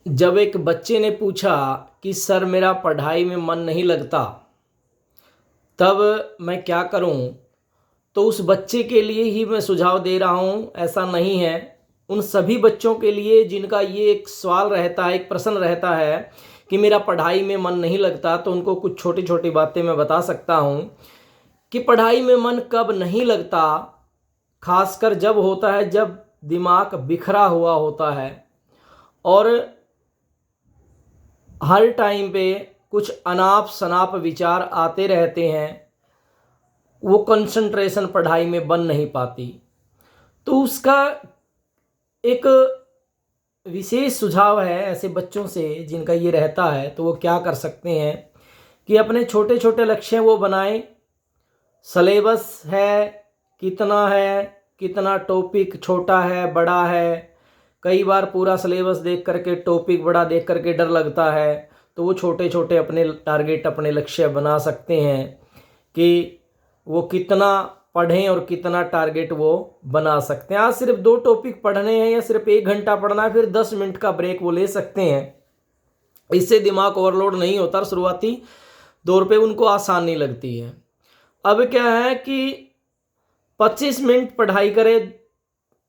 जब एक बच्चे ने पूछा कि सर मेरा पढ़ाई में मन नहीं लगता, तब मैं क्या करूं? तो उस बच्चे के लिए ही मैं सुझाव दे रहा हूं, ऐसा नहीं है। उन सभी बच्चों के लिए जिनका ये एक सवाल रहता है, एक प्रश्न रहता है कि मेरा पढ़ाई में मन नहीं लगता, तो उनको कुछ छोटी छोटी बातें मैं बता सकता हूं कि पढ़ाई में मन कब नहीं लगता। खासकर जब होता है जब दिमाग बिखरा हुआ होता है और हर टाइम पे कुछ अनाप शनाप विचार आते रहते हैं, वो कंसंट्रेशन पढ़ाई में बन नहीं पाती। तो उसका एक विशेष सुझाव है ऐसे बच्चों से जिनका ये रहता है, तो वो क्या कर सकते हैं कि अपने छोटे छोटे लक्ष्य वो बनाएं। सिलेबस है, कितना टॉपिक छोटा है बड़ा है। कई बार पूरा सिलेबस देख करके टॉपिक बड़ा देख करके डर लगता है, तो वो छोटे छोटे अपने टारगेट, अपने लक्ष्य बना सकते हैं कि वो कितना पढ़ें और कितना टारगेट वो बना सकते हैं। आज सिर्फ 2 टॉपिक पढ़ने हैं या सिर्फ 1 घंटा पढ़ना है, फिर 10 मिनट का ब्रेक वो ले सकते हैं। इससे दिमाग ओवरलोड नहीं होता और शुरुआती दौर पे उनको आसानी लगती है। अब क्या है कि 25 मिनट पढ़ाई करें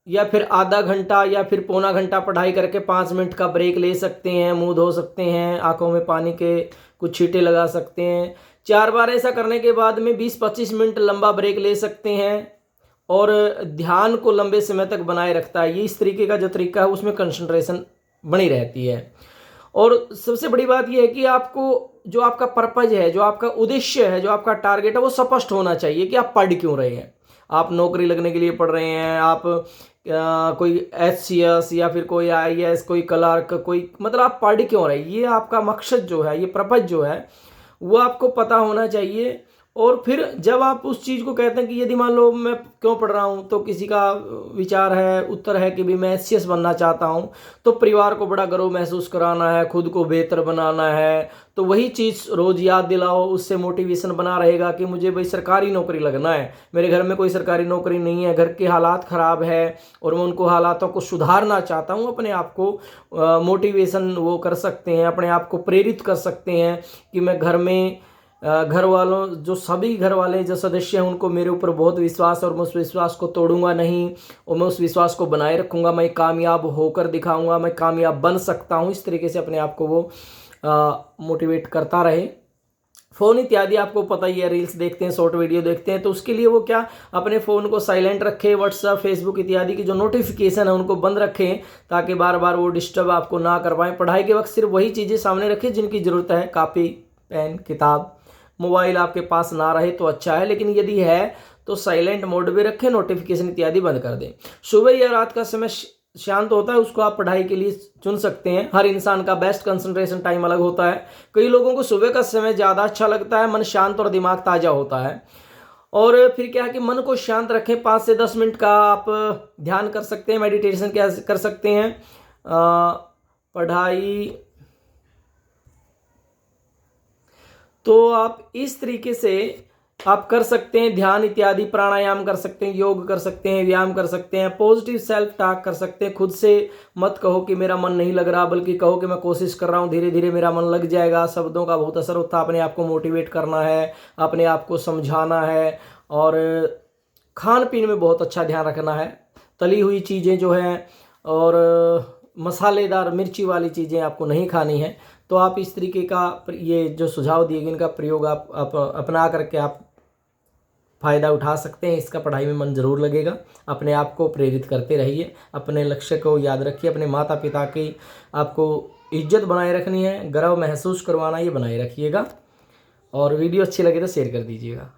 या फिर आधा घंटा या फिर पौना घंटा पढ़ाई करके 5 मिनट का ब्रेक ले सकते हैं, मुंह धो सकते हैं, आंखों में पानी के कुछ छींटे लगा सकते हैं। 4 बार ऐसा करने के बाद में 20-25 मिनट लंबा ब्रेक ले सकते हैं और ध्यान को लंबे समय तक बनाए रखता है। ये इस तरीके का जो तरीका है उसमें कंसंट्रेशन बनी रहती है। और सबसे बड़ी बात यह है कि आपको जो आपका पर्पज है, जो आपका उद्देश्य है, जो आपका टारगेट है, वो स्पष्ट होना चाहिए कि आप पढ़ क्यों रहे हैं। आप नौकरी लगने के लिए पढ़ रहे हैं, आप कोई एचसीएस या फिर कोई आईएएस, कोई क्लर्क, कोई मतलब आप पढ़ क्यों रहे हैं, ये आपका मकसद जो है, ये पर्पज जो है, वो आपको पता होना चाहिए। और फिर जब आप उस चीज़ को कहते हैं कि यदि मान लो मैं क्यों पढ़ रहा हूँ, तो किसी का विचार है, उत्तर है कि भी मैं एचसीएस बनना चाहता हूँ, तो परिवार को बड़ा गर्व महसूस कराना है, खुद को बेहतर बनाना है, तो वही चीज़ रोज़ याद दिलाओ, उससे मोटिवेशन बना रहेगा कि मुझे भाई सरकारी नौकरी लगना है। मेरे घर में कोई सरकारी नौकरी नहीं है, घर के हालात ख़राब है और मैं उनको हालातों को सुधारना चाहता हूँ। अपने आप को मोटिवेशन वो कर सकते हैं, अपने आप को प्रेरित कर सकते हैं कि मैं घर में घर वालों, जो सभी घर वाले जो सदस्य हैं, उनको मेरे ऊपर बहुत विश्वास और मैं उस विश्वास को तोड़ूंगा नहीं और मैं उस विश्वास को बनाए रखूंगा। मैं कामयाब होकर दिखाऊंगा, मैं कामयाब बन सकता हूं। इस तरीके से अपने आप को वो मोटिवेट करता रहे। फ़ोन इत्यादि आपको पता ही है, रील्स देखते हैं, शॉर्ट वीडियो देखते हैं, तो उसके लिए वो क्या अपने फ़ोन को साइलेंट रखें। व्हाट्सएप, फेसबुक इत्यादि की जो नोटिफिकेशन है उनको बंद रखें ताकि बार बार वो डिस्टर्ब आपको ना कर पाएँ। पढ़ाई के वक्त सिर्फ वही चीज़ें सामने रखें जिनकी ज़रूरत है, कापी, पेन, किताब। मोबाइल आपके पास ना रहे तो अच्छा है, लेकिन यदि है तो साइलेंट मोड पे रखें, नोटिफिकेशन इत्यादि बंद कर दें। सुबह या रात का समय शांत होता है, उसको आप पढ़ाई के लिए चुन सकते हैं। हर इंसान का बेस्ट कंसंट्रेशन टाइम अलग होता है। कई लोगों को सुबह का समय ज़्यादा अच्छा लगता है, मन शांत और दिमाग ताज़ा होता है। और फिर क्या है कि मन को शांत रखें। 5 से 10 मिनट का आप ध्यान कर सकते हैं, मेडिटेशन क्या कर सकते हैं। पढ़ाई तो आप इस तरीके से आप कर सकते हैं, ध्यान इत्यादि, प्राणायाम कर सकते हैं, योग कर सकते हैं, व्यायाम कर सकते हैं, पॉजिटिव सेल्फ टॉक कर सकते हैं। खुद से मत कहो कि मेरा मन नहीं लग रहा, बल्कि कहो कि मैं कोशिश कर रहा हूँ, धीरे धीरे मेरा मन लग जाएगा। शब्दों का बहुत असर होता है। अपने आप को मोटिवेट करना है, अपने आप को समझाना है और खान पीन में बहुत अच्छा ध्यान रखना है। तली हुई चीज़ें जो हैं और मसालेदार मिर्ची वाली चीज़ें आपको नहीं खानी है। तो आप इस तरीके का ये जो सुझाव दिए गए इनका प्रयोग आप अपना करके आप फ़ायदा उठा सकते हैं। इसका पढ़ाई में मन ज़रूर लगेगा। अपने आप को प्रेरित करते रहिए, अपने लक्ष्य को याद रखिए, अपने माता पिता की आपको इज्जत बनाए रखनी है, गर्व महसूस करवाना, ये बनाए रखिएगा। और वीडियो अच्छी लगे तो शेयर कर दीजिएगा।